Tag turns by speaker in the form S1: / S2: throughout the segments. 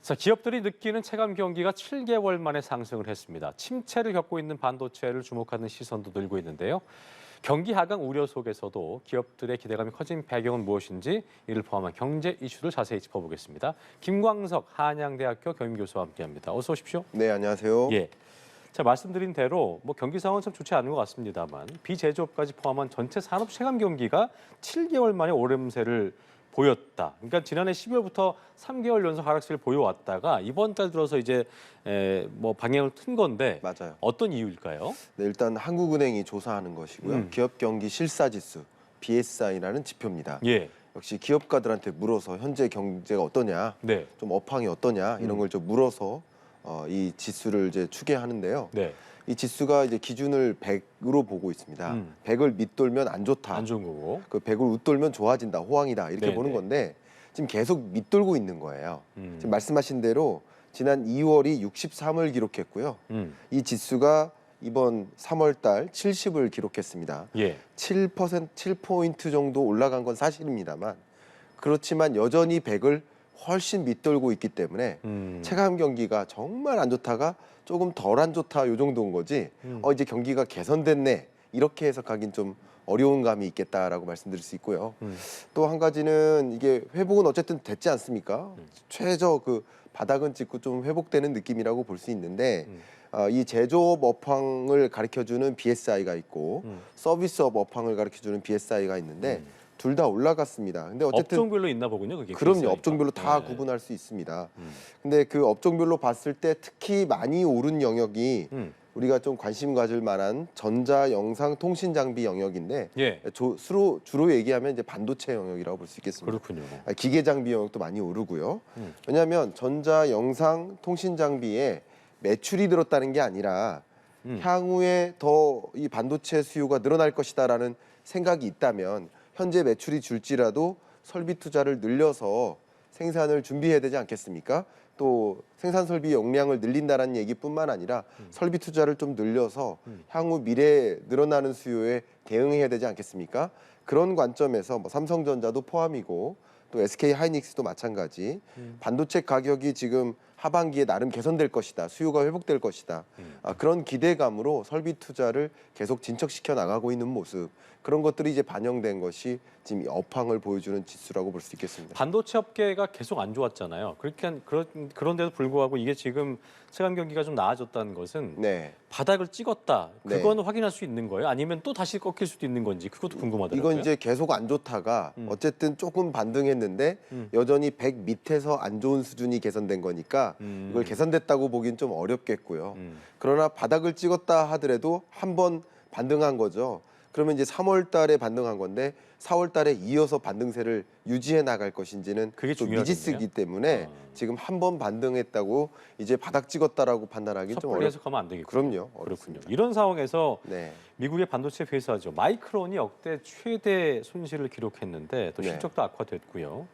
S1: 자, 기업들이 느끼는 체감 경기가 7개월 만에 상승을 했습니다. 침체를 겪고 있는 반도체를 주목하는 시선도 늘고 있는데요. 경기 하강 우려 속에서도 기업들의 기대감이 커진 배경은 무엇인지 이를 포함한 경제 이슈를 자세히 짚어보겠습니다. 김광석 한양대학교 교임교수와 함께합니다. 어서 오십시오.
S2: 네, 안녕하세요.
S1: 예. 자, 말씀드린 대로 경기 상황은 참 좋지 않은 것 같습니다만 비제조업까지 포함한 전체 산업 체감 경기가 7개월 만에 오름세를 보였다. 그러니까 지난해 12월부터 3개월 연속 하락세를 보여왔다가 이번 달 들어서 이제 방향을 튼 건데
S2: 맞아요.
S1: 어떤 이유일까요?
S2: 네, 일단 한국은행이 조사하는 것이고요. 기업 경기 실사지수 BSI라는 지표입니다.
S1: 예.
S2: 역시 기업가들한테 물어서 현재 경제가 어떠냐,
S1: 네.
S2: 좀 업황이 어떠냐 이런 걸 좀 물어서 이 지수를 이제 추계하는데요.
S1: 네.
S2: 이 지수가 이제 기준을 100으로 보고 있습니다. 100을 밑돌면 안 좋다.
S1: 안 좋은 거고.
S2: 그 100을 웃돌면 좋아진다, 호황이다 이렇게
S1: 네네.
S2: 보는 건데 지금 계속 밑돌고 있는 거예요. 지금 말씀하신 대로 지난 2월이 63을 기록했고요. 이 지수가 이번 3월 달 70을 기록했습니다.
S1: 예.
S2: 7포인트 정도 올라간 건 사실입니다만 그렇지만 여전히 100을 훨씬 밑돌고 있기 때문에 체감 경기가 정말 안 좋다가 조금 덜 안 좋다 요 정도인 거지 이제 경기가 개선됐네 이렇게 해석하긴 좀 어려운 감이 있겠다라고 말씀드릴 수 있고요. 또 한 가지는 이게 회복은 어쨌든 됐지 않습니까? 최저 그 바닥은 찍고 좀 회복되는 느낌이라고 볼 수 있는데 이 제조업 업황을 가리켜주는 BSI가 있고 서비스업 업황을 가리켜주는 BSI가 있는데 둘 다 올라갔습니다. 근데 어쨌든
S1: 업종별로 있나 보군요, 그게.
S2: 그럼요.
S1: BSI가.
S2: 업종별로 다
S1: 네.
S2: 구분할 수 있습니다. 근데 그 업종별로 봤을 때 특히 많이 오른 영역이 우리가 좀 관심 가질 만한 전자, 영상, 통신 장비 영역인데
S1: 예.
S2: 주로 얘기하면 이제 반도체 영역이라고 볼 수 있겠습니다.
S1: 그렇군요.
S2: 기계 장비 영역도 많이 오르고요. 왜냐하면 전자, 영상, 통신 장비에 매출이 늘었다는 게 아니라 향후에 더 이 반도체 수요가 늘어날 것이다라는 생각이 있다면 현재 매출이 줄지라도 설비 투자를 늘려서 생산을 준비해야 되지 않겠습니까? 또 생산 설비 용량을 늘린다는 얘기뿐만 아니라 설비 투자를 좀 늘려서 향후 미래에 늘어나는 수요에 대응해야 되지 않겠습니까? 그런 관점에서 삼성전자도 포함이고 또 SK 하이닉스도 마찬가지. 반도체 가격이 지금 하반기에 나름 개선될 것이다. 수요가 회복될 것이다. 그런 기대감으로 설비 투자를 계속 진척시켜 나가고 있는 모습. 그런 것들이 이제 반영된 것이 지금 이 업황을 보여주는 지수라고 볼 수 있겠습니다.
S1: 반도체 업계가 계속 안 좋았잖아요. 그런데도 불구하고 이게 지금 체감 경기가 좀 나아졌다는 것은
S2: 네.
S1: 바닥을 찍었다.
S2: 네.
S1: 그거는 확인할 수 있는 거예요? 아니면 또 다시 꺾일 수도 있는 건지 그것도 궁금하더라고요.
S2: 이건 이제 계속 안 좋다가 어쨌든 조금 반등했는데 여전히 100 밑에서 안 좋은 수준이 개선된 거니까 이걸 개선됐다고 보기는 좀 어렵겠고요. 그러나 바닥을 찍었다 하더라도 한 번 반등한 거죠. 그러면 이제 3월 달에 반등한 건데 4월 달에 이어서 반등세를 유지해 나갈 것인지는
S1: 그게
S2: 또
S1: 중요하겠네요.
S2: 미지수이기 때문에 지금 한 번 반등했다고 이제 바닥 찍었다라고 판단하기 좀
S1: 섣불리 해석하면 안 되겠군요.
S2: 그럼요.
S1: 그렇군요.
S2: 어렵습니다.
S1: 이런 상황에서
S2: 네.
S1: 미국의 반도체 회사죠. 마이크론이 역대 최대 손실을 기록했는데 또
S2: 네.
S1: 실적도 악화됐고요.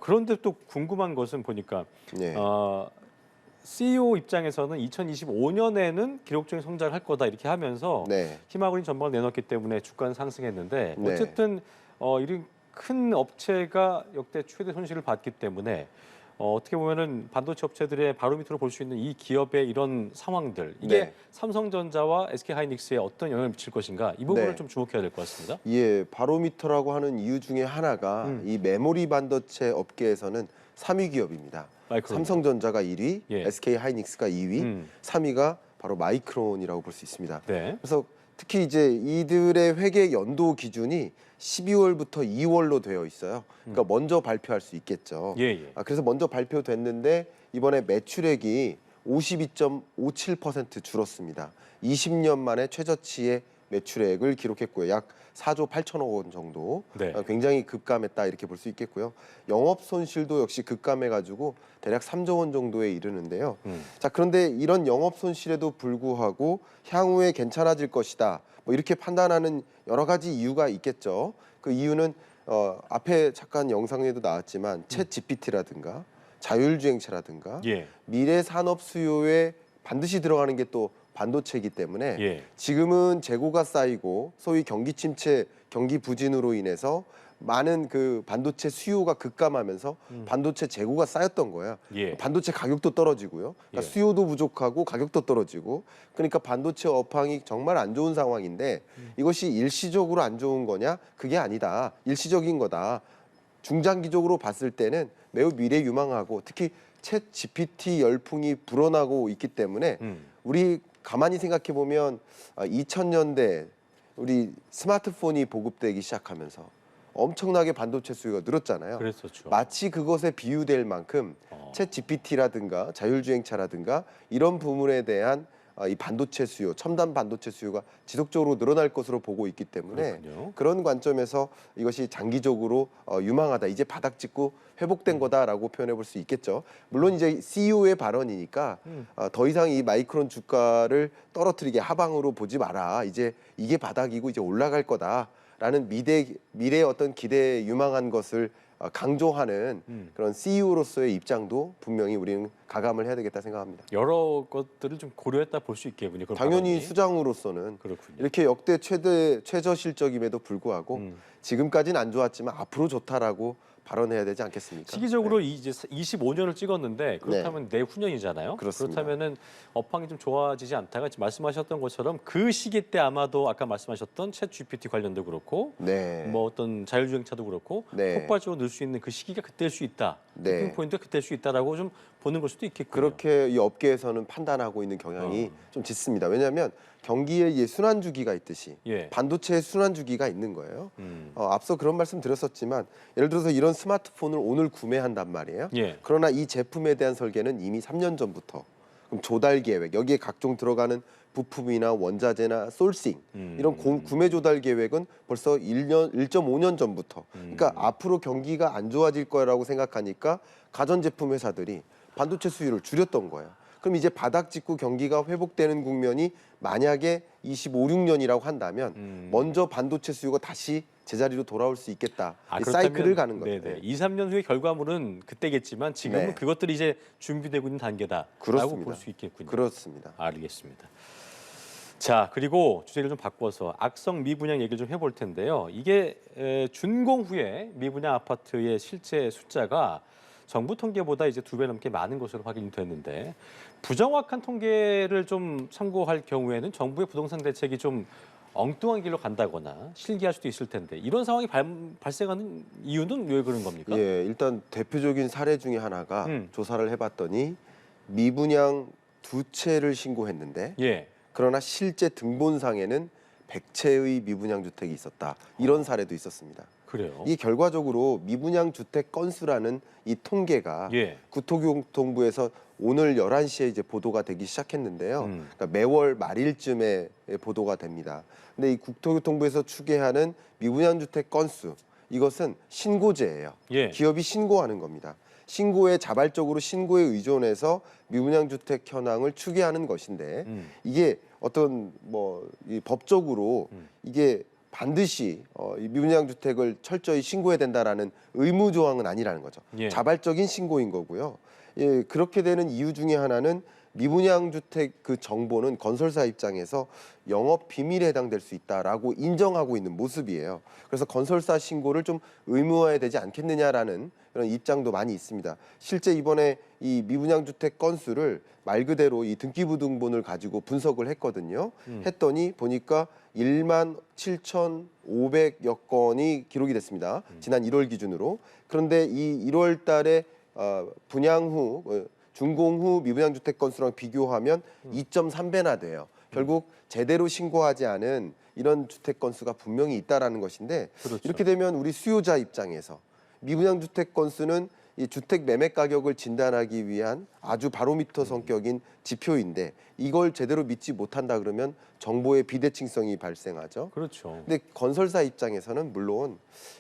S1: 그런데 또 궁금한 것은 보니까
S2: 네.
S1: CEO 입장에서는 2025년에는 기록적인 성장을 할 거다 이렇게 하면서
S2: 네.
S1: 희망을 전망을 내놨기 때문에 주가는 상승했는데
S2: 네.
S1: 어쨌든 이런 큰 업체가 역대 최대 손실을 봤기 때문에 어떻게 보면은 반도체 업체들의 바로미터로 볼 수 있는 이 기업의 이런 상황들 이게
S2: 네.
S1: 삼성전자와 SK하이닉스에 어떤 영향을 미칠 것인가 이 부분을
S2: 네.
S1: 좀 주목해야 될 것 같습니다.
S2: 예, 바로미터라고 하는 이유 중에 하나가 이 메모리 반도체 업계에서는 3위 기업입니다.
S1: 마이크론.
S2: 삼성전자가 1위,
S1: 예.
S2: SK 하이닉스가 2위, 3위가 바로 마이크론이라고 볼 수 있습니다.
S1: 네.
S2: 그래서 특히 이제 이들의 회계 연도 기준이 12월부터 2월로 되어 있어요. 그러니까 먼저 발표할 수 있겠죠.
S1: 예, 예.
S2: 그래서 먼저 발표됐는데 이번에 매출액이 52.57% 줄었습니다. 20년 만에 최저치의 매출액을 기록했고요. 약 4조 8천억 원 정도.
S1: 네.
S2: 굉장히 급감했다 이렇게 볼 수 있겠고요. 영업 손실도 역시 급감해가지고 대략 3조 원 정도에 이르는데요. 자, 그런데 이런 영업 손실에도 불구하고 향후에 괜찮아질 것이다. 뭐 이렇게 판단하는 여러 가지 이유가 있겠죠. 그 이유는 앞에 잠깐 영상에도 나왔지만 챗 GPT라든가 자율주행차라든가
S1: 예.
S2: 미래 산업 수요에 반드시 들어가는 게 또 반도체이기 때문에
S1: 예.
S2: 지금은 재고가 쌓이고 소위 경기 침체, 경기 부진으로 인해서 많은 그 반도체 수요가 급감하면서 반도체 재고가 쌓였던 거예요.
S1: 예.
S2: 반도체 가격도 떨어지고요. 그러니까
S1: 예.
S2: 수요도 부족하고 가격도 떨어지고 그러니까 반도체 업황이 정말 안 좋은 상황인데 이것이 일시적으로 안 좋은 거냐? 그게 아니다. 일시적인 거다. 중장기적으로 봤을 때는 매우 미래 유망하고 특히 챗 GPT 열풍이 불어나고 있기 때문에 우리 가만히 생각해 보면 2000년대 우리 스마트폰이 보급되기 시작하면서 엄청나게 반도체 수요가 늘었잖아요.
S1: 그랬었죠.
S2: 마치 그것에 비유될 만큼 챗 GPT라든가 자율주행차라든가 이런 부분에 대한 이 반도체 수요, 첨단 반도체 수요가 지속적으로 늘어날 것으로 보고 있기 때문에
S1: 그렇군요.
S2: 그런 관점에서 이것이 장기적으로 유망하다. 이제 바닥 찍고 회복된 거다라고 표현해 볼 수 있겠죠. 물론 이제 CEO의 발언이니까 더 이상 이 마이크론 주가를 떨어뜨리게 하방으로 보지 마라. 이제 이게 바닥이고 이제 올라갈 거다라는 미래의 어떤 기대에 유망한 것을 강조하는 그런 CEO로서의 입장도 분명히 우리는 가감을 해야 되겠다 생각합니다.
S1: 여러 것들을 좀 고려했다 볼 수 있겠군요. 그런
S2: 당연히
S1: 발언이.
S2: 수장으로서는
S1: 그렇군요.
S2: 이렇게 역대 최저 실적임에도 불구하고 지금까지는 안 좋았지만 앞으로 좋다라고 발언해야 되지 않겠습니까?
S1: 시기적으로
S2: 네.
S1: 이제 25년을 찍었는데 그렇다면 내후년이잖아요.
S2: 그렇습니다.
S1: 그렇다면은 업황이 좀 좋아지지 않다가 지금 말씀하셨던 것처럼 그 시기 때 아마도 아까 말씀하셨던 챗 GPT 관련도 그렇고
S2: 네.
S1: 뭐 어떤 자율주행차도 그렇고
S2: 네.
S1: 폭발적으로 늘 수 있는 그 시기가 그때일 수 있다.
S2: 네.
S1: 티핑 포인트가 그때일 수 있다라고 좀 보는 걸 수도 있겠군요.
S2: 그렇게 이 업계에서는 판단하고 있는 경향이 좀 짙습니다. 왜냐하면 경기에 순환 주기가 있듯이
S1: 예.
S2: 반도체의 순환 주기가 있는 거예요. 앞서 그런 말씀 드렸었지만 예를 들어서 이런 스마트폰을 오늘 구매한단 말이에요.
S1: 예.
S2: 그러나 이 제품에 대한 설계는 이미 3년 전부터 그럼 조달 계획 여기에 각종 들어가는 부품이나 원자재나 솔싱 이런 구매 조달 계획은 벌써 1.5년 전부터 그러니까 앞으로 경기가 안 좋아질 거라고 생각하니까 가전제품 회사들이 반도체 수요를 줄였던 거예요. 그럼 이제 바닥 찍고 경기가 회복되는 국면이 만약에 25, 6년이라고 한다면 먼저 반도체 수요가 다시 제자리로 돌아올 수 있겠다. 이 사이클을 가는 거죠.
S1: 네네. 2, 3년 후의 결과물은 그때겠지만 지금은
S2: 네.
S1: 그것들이 이제 준비되고 있는 단계다라고
S2: 그렇습니다.
S1: 볼 수 있겠군요.
S2: 그렇습니다.
S1: 알겠습니다. 자, 그리고 주제를 좀 바꿔서 악성 미분양 얘기를 좀 해볼 텐데요. 이게 준공 후에 미분양 아파트의 실제 숫자가 정부 통계보다 이제 2배 넘게 많은 것으로 확인이 됐는데 부정확한 통계를 좀 참고할 경우에는 정부의 부동산 대책이 좀 엉뚱한 길로 간다거나 실기할 수도 있을 텐데 이런 상황이 발생하는 이유는 왜 그런 겁니까?
S2: 예, 일단 대표적인 사례 중에 하나가 조사를 해봤더니 미분양 2채를 신고했는데
S1: 예.
S2: 그러나 실제 등본상에는 100채의 미분양 주택이 있었다. 이런 사례도 있었습니다.
S1: 그래요.
S2: 이 결과적으로 미분양 주택 건수라는 이 통계가
S1: 예.
S2: 국토교통부에서 오늘 11시에 이제 보도가 되기 시작했는데요. 그러니까 매월 말일쯤에 보도가 됩니다. 근데 이 국토교통부에서 추계하는 미분양 주택 건수 이것은 신고제예요.
S1: 예.
S2: 기업이 신고하는 겁니다. 자발적으로 신고에 의존해서 미분양 주택 현황을 추계하는 것인데 이게 어떤 이 법적으로 이게 반드시 이 미분양 주택을 철저히 신고해야 된다라는 의무 조항은 아니라는 거죠.
S1: 예.
S2: 자발적인 신고인 거고요. 예, 그렇게 되는 이유 중에 하나는 미분양 주택 그 정보는 건설사 입장에서 영업 비밀에 해당될 수 있다라고 인정하고 있는 모습이에요. 그래서 건설사 신고를 좀 의무화해야 되지 않겠느냐라는 그런 입장도 많이 있습니다. 실제 이번에 이 미분양 주택 건수를 말 그대로 이 등기부등본을 가지고 분석을 했거든요. 했더니 보니까 17,500여 건이 기록이 됐습니다. 지난 1월 기준으로. 그런데 이 1월 달에 분양 후 준공 후 미분양 주택 건수랑 비교하면 2.3배나 돼요. 결국 제대로 신고하지 않은 이런 주택 건수가 분명히 있다라는 것인데
S1: 그렇죠.
S2: 이렇게 되면 우리 수요자 입장에서 미분양 주택 건수는 이 주택 매매 가격을 진단하기 위한 아주 바로미터 성격인 지표인데 이걸 제대로 믿지 못한다 그러면 정보의 비대칭성이 발생하죠.
S1: 그렇죠.
S2: 근데 건설사 입장에서는 물론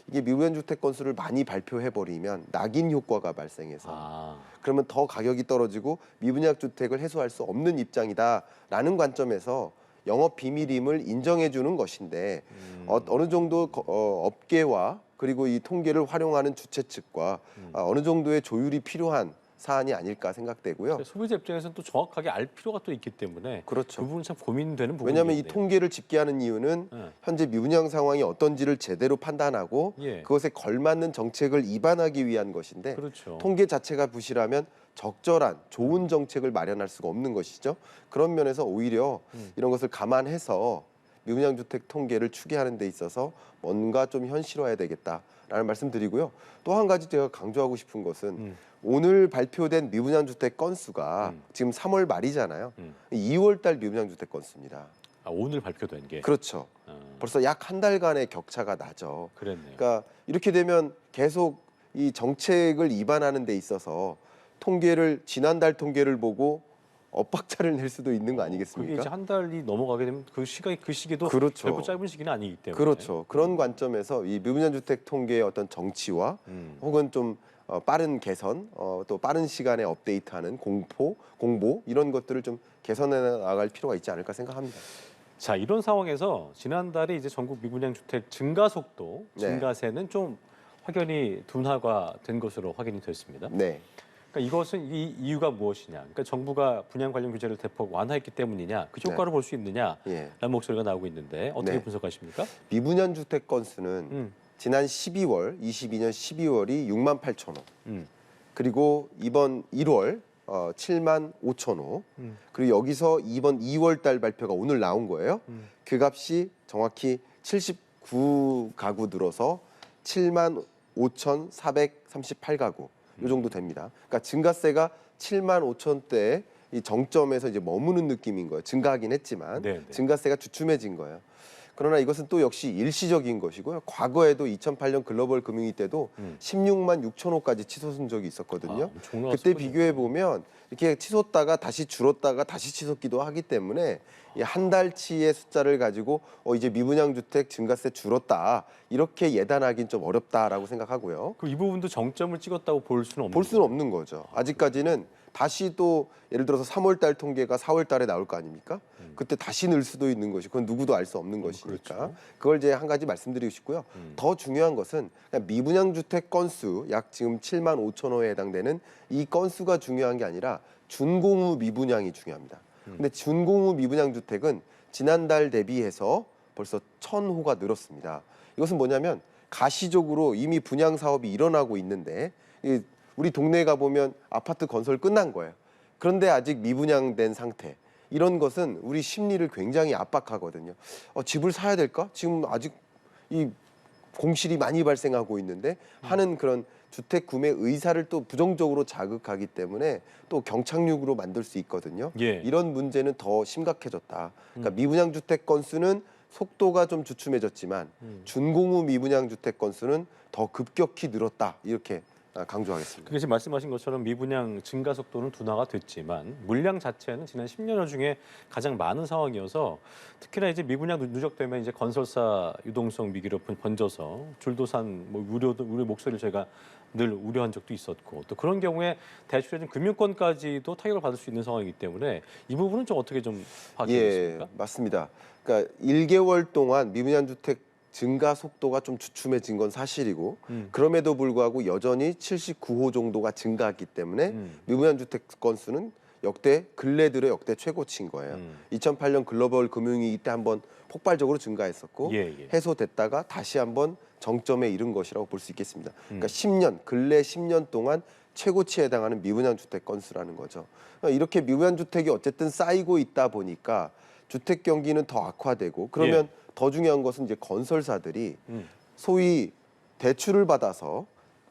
S2: 이게 미분양 주택 건수를 많이 발표해 버리면 낙인 효과가 발생해서 그러면 더 가격이 떨어지고 미분양 주택을 해소할 수 없는 입장이다라는 관점에서 영업 비밀임을 인정해 주는 것인데 어느 정도 업계와 그리고 이 통계를 활용하는 주최 측과 어느 정도의 조율이 필요한 사안이 아닐까 생각되고요.
S1: 소비자 입장에서는 또 정확하게 알 필요가 또 있기 때문에
S2: 그렇죠.
S1: 그 부분은 참 고민되는 부분이에요.
S2: 왜냐하면 이 통계를 집계하는 이유는
S1: 네.
S2: 현재 미분양 상황이 어떤지를 제대로 판단하고
S1: 예.
S2: 그것에 걸맞는 정책을 입안하기 위한 것인데
S1: 그렇죠.
S2: 통계 자체가 부실하면 적절한 좋은 정책을 마련할 수가 없는 것이죠. 그런 면에서 오히려 이런 것을 감안해서 미분양 주택 통계를 추계하는 데 있어서 뭔가 좀 현실화해야 되겠다라는 말씀드리고요. 또 한 가지 제가 강조하고 싶은 것은 오늘 발표된 미분양 주택 건수가 지금 3월 말이잖아요. 2월 달 미분양 주택 건수입니다.
S1: 아, 오늘 발표된 게.
S2: 그렇죠. 벌써 약 한 달간의 격차가 나죠.
S1: 그랬네요.
S2: 그러니까 이렇게 되면 계속 이 정책을 입안하는 데 있어서 통계를 지난달 통계를 보고 엇박자를 낼 수도 있는 거
S1: 그게
S2: 아니겠습니까?
S1: 이제 한 달이 넘어가게 되면 그 시기도
S2: 그렇죠.
S1: 결코 짧은 시기는 아니기 때문에.
S2: 그렇죠. 그런 관점에서 이 미분양 주택 통계의 어떤 정치와 혹은 좀 빠른 개선, 또 빠른 시간에 업데이트하는 공보 이런 것들을 좀 개선해 나갈 필요가 있지 않을까 생각합니다.
S1: 자, 이런 상황에서 지난달에 이제 전국 미분양 주택 증가 속도,
S2: 네.
S1: 증가세는 좀 확연히 둔화가 된 것으로 확인이 됐습니다.
S2: 네.
S1: 그러니까 이것은 이 이유가 무엇이냐? 그러니까 정부가 분양 관련 규제를 대폭 완화했기 때문이냐? 그 효과를 볼 수 있느냐라는
S2: 예.
S1: 목소리가 나오고 있는데 어떻게
S2: 네.
S1: 분석하십니까?
S2: 미분양 주택 건수는 지난 22년 12월이 6만 8천 호. 그리고 이번 1월 7만 5천 호. 그리고 여기서 이번 2월 달 발표가 오늘 나온 거예요. 그 값이 정확히 79가구 들어서 7만 5,438가구. 이 정도 됩니다. 그러니까 증가세가 7만 5천대의 이 정점에서 이제 머무는 느낌인 거예요. 증가하긴 했지만
S1: 네, 네.
S2: 증가세가 주춤해진 거예요. 그러나 이것은 또 역시 일시적인 것이고요. 과거에도 2008년 글로벌 금융위 때도 16만 6천 호까지 치솟은 적이 있었거든요.
S1: 엄청
S2: 그때
S1: 나왔었군요.
S2: 비교해 보면 이렇게 치솟다가 다시 줄었다가 다시 치솟기도 하기 때문에 이 한 달치의 숫자를 가지고 이제 미분양 주택 증가세 줄었다 이렇게 예단하기는 좀 어렵다라고 생각하고요.
S1: 그럼 이 부분도 정점을 찍었다고 볼 수는 없는
S2: 볼 수는
S1: 거예요?
S2: 없는 거죠. 아직까지는 다시 또 예를 들어서 3월 달 통계가 4월 달에 나올 거 아닙니까? 그때 다시 늘 수도 있는 것이 그건 누구도 알 수 없는 것이니까
S1: 그렇죠.
S2: 그걸 이제 한 가지 말씀드리고 싶고요. 더 중요한 것은 그냥 미분양 주택 건수 약 지금 7만 5천 호에 해당되는 이 건수가 중요한 게 아니라 준공후 미분양이 중요합니다. 근데 준공후 미분양 주택은 지난달 대비해서 벌써 1,000호가 늘었습니다. 이것은 뭐냐면 가시적으로 이미 분양 사업이 일어나고 있는데 우리 동네에 가보면 아파트 건설 끝난 거예요. 그런데 아직 미분양된 상태. 이런 것은 우리 심리를 굉장히 압박하거든요. 집을 사야 될까? 지금 아직 이 공실이 많이 발생하고 있는데 하는 그런 주택 구매 의사를 또 부정적으로 자극하기 때문에 또 경착륙으로 만들 수 있거든요.
S1: 예.
S2: 이런 문제는 더 심각해졌다. 그러니까 미분양 주택 건수는 속도가 좀 주춤해졌지만 준공후 미분양 주택 건수는 더 급격히 늘었다. 이렇게 강조하겠습니다.
S1: 그게 지금 말씀하신 것처럼 미분양 증가 속도는 둔화가 됐지만 물량 자체는 지난 10년여 중에 가장 많은 상황이어서 특히나 이제 미분양 누적되면 이제 건설사 유동성 위기로 번져서 줄도산 우려 목소리를 제가 늘 우려한 적도 있었고 또 그런 경우에 대출해준 금융권까지도 타격을 받을 수 있는 상황이기 때문에 이 부분은 좀 어떻게 좀 파악되겠습니까?
S2: 맞습니다. 그러니까 1개월 동안 미분양 주택 증가 속도가 좀 주춤해진 건 사실이고 그럼에도 불구하고 여전히 79호 정도가 증가했기 때문에 미분양 주택 건수는 근래 들어 역대 최고치인 거예요. 2008년 글로벌 금융위기 때 한번 폭발적으로 증가했었고 해소됐다가 다시 한번 정점에 이른 것이라고 볼 수 있겠습니다. 그러니까 근래 10년 동안 최고치에 해당하는 미분양 주택 건수라는 거죠. 그러니까 이렇게 미분양 주택이 어쨌든 쌓이고 있다 보니까 주택 경기는 더 악화되고 그러면 더 중요한 것은 이제 건설사들이 소위 대출을 받아서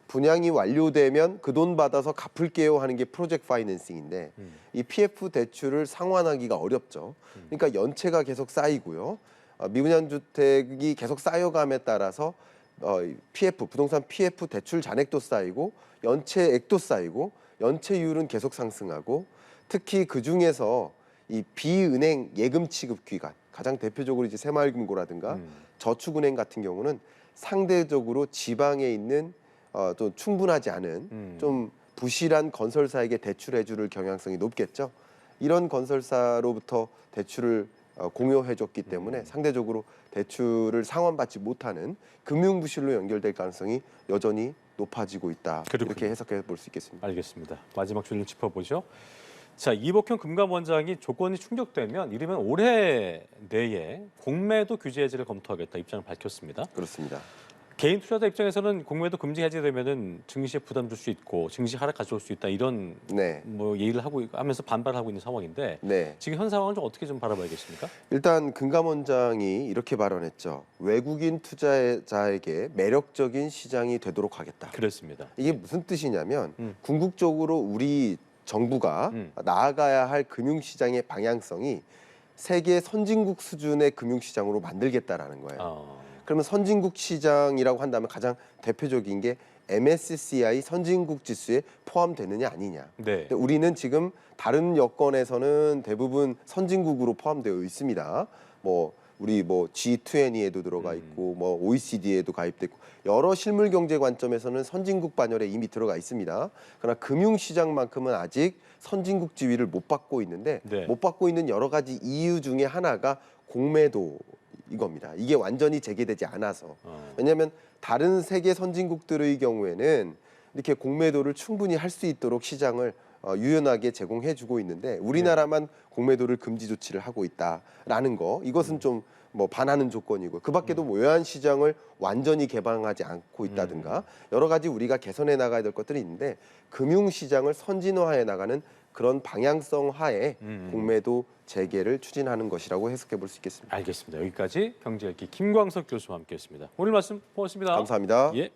S2: 분양이 완료되면 그 돈 받아서 갚을게요 하는 게 프로젝트 파이낸싱인데 이 PF 대출을 상환하기가 어렵죠. 그러니까 연체가 계속 쌓이고요. 미분양 주택이 계속 쌓여감에 따라서 PF 부동산 PF 대출 잔액도 쌓이고 연체액도 쌓이고 연체율은 계속 상승하고 특히 그 중에서 이 비은행 예금 취급 기관 가장 대표적으로 이제 새마을금고라든가 저축은행 같은 경우는 상대적으로 지방에 있는 또 충분하지 않은 좀 부실한 건설사에게 대출해 줄 경향성이 높겠죠. 이런 건설사로부터 대출을 공여해 줬기 때문에 상대적으로 대출을 상환받지 못하는 금융부실로 연결될 가능성이 여전히 높아지고 있다.
S1: 그렇군요.
S2: 이렇게 해석해 볼 수 있겠습니다.
S1: 알겠습니다. 마지막 줄을 짚어보죠. 자, 이복형 금감원장이 조건이 충족되면 이르면 올해 내에 공매도 규제 해제를 검토하겠다 입장을 밝혔습니다.
S2: 그렇습니다.
S1: 개인 투자자 입장에서는 공매도 금지 해제되면은 증시에 부담 줄 수 있고 증시 하락 가져올 수 있다 이런
S2: 네.
S1: 뭐 얘기를 하면서 반발하고 있는 상황인데
S2: 네.
S1: 지금 현 상황은 좀 어떻게 좀 바라봐야겠습니까?
S2: 일단 금감원장이 이렇게 발언했죠. 외국인 투자자에게 매력적인 시장이 되도록 하겠다.
S1: 그렇습니다.
S2: 이게 무슨 뜻이냐면 궁극적으로 우리 정부가
S1: 음.
S2: 나아가야 할 금융시장의 방향성이 세계 선진국 수준의 금융시장으로 만들겠다라는 거예요. 그러면 선진국 시장이라고 한다면 가장 대표적인 게 MSCI 선진국 지수에 포함되느냐 아니냐.
S1: 네.
S2: 근데 우리는 지금 다른 여건에서는 대부분 선진국으로 포함되어 있습니다. 우리 G20에도 들어가 있고 OECD에도 가입됐고 여러 실물 경제 관점에서는 선진국 반열에 이미 들어가 있습니다. 그러나 금융 시장만큼은 아직 선진국 지위를 못 받고 있는데
S1: 네.
S2: 못 받고 있는 여러 가지 이유 중에 하나가 공매도 이겁니다. 이게 완전히 재개되지 않아서. 왜냐하면 다른 세계 선진국들의 경우에는 이렇게 공매도를 충분히 할 수 있도록 시장을 유연하게 제공해주고 있는데 우리나라만 공매도를 금지 조치를 하고 있다라는 거 이것은 좀 반하는 조건이고 그밖에도 외환 시장을 완전히 개방하지 않고 있다든가 여러 가지 우리가 개선해 나가야 될 것들이 있는데 금융 시장을 선진화해 나가는 그런 방향성 하에 공매도 재개를 추진하는 것이라고 해석해 볼 수 있겠습니다.
S1: 알겠습니다. 여기까지 경제읽기 김광석 교수와 함께했습니다. 오늘 말씀 고맙습니다.
S2: 감사합니다.
S1: 예.